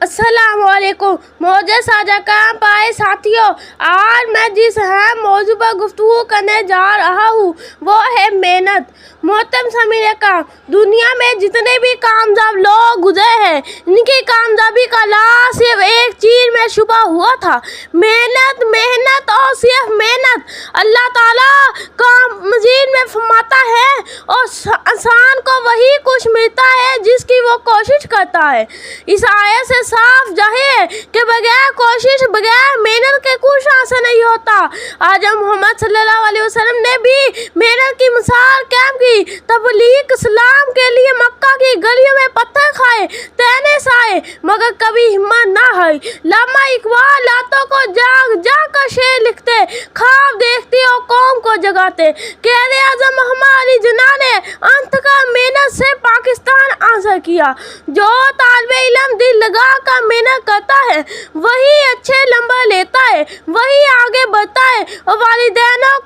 السلام علیکم موجود ساجہ کام پائے ساتھیوں، آج میں جس اہم موضوع پر گفتگو کرنے جا رہا ہوں وہ ہے محنت۔ محترم سامعین کرام، دنیا میں جتنے بھی کامیاب لوگ گزرے ہیں ان کی کامیابی کا راز صرف ایک چیز میں چھپا ہوا تھا، محنت، محنت اور صرف محنت۔ اللہ تعالیٰ قرآن مجید میں فرماتا ہے اور انسان کو وہی کچھ ملتا ہے جس کی وہ کوشش کرتا ہے۔ اس آیت سے صاف ظاہر ہے کہ بغیر کوشش، بغیر محنت کے کچھ حاصل نہیں ہوتا۔ آج محمد صلی اللہ علیہ وسلم نے بھی محنت کی مثال قائم کی، تبلیغ اسلام کے لیے مکہ کی گلیوں میں پتھر کھائے، تانے سہے، مگر کبھی ہمت نہ ہاری۔ علامہ اقبال راتوں کو جاگ جاگ کر شعر لکھتے، خواب دیکھتے اور قوم کو جگاتے۔ قائد اعظم محمد علی جناح نے انتھک محنت سے پاکستان حاصل کیا۔ جو طالب علم دل لگا کر محنت کرتا ہے وہی اچھے نمبر لیتا ہے، وہی آگے بڑھتا ہے اور والدین اور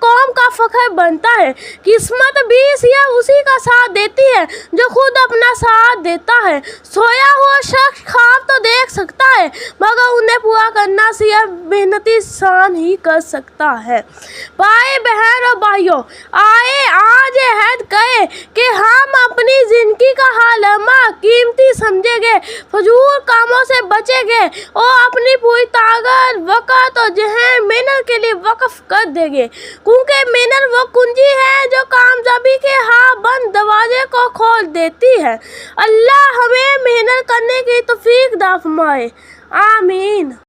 قوم کا فخر بنتا ہے۔ قسمت بھی صرف اسی کا ساتھ دیتی ہے جو خود اپنا ساتھ دیتا ہے۔ سویا ہوا شخص خواب تو دیکھ سکتا ہے مگر انہیں پورا کرنا صرف محنتی انسان ہی کر سکتا ہے۔ بھائی بہن اور بھائیوں، آئے آج عہد کریں کہ ہم اپنی زندگی کا ہر لمحہ قیمتی سمجھیں گے، فضول کاموں سے بچیں گے اور اپنی پوری طاقت، وقت اور ذہن محنت کے لیے وقف کر دیں گے، کیونکہ محنت وہ کنجی ہے جو کامیابی کے ہر بند دروازے کو کھول دیتی ہے۔ اللہ ہمیں محنت کرنے کی توفیق عطا فرمائے، آمین۔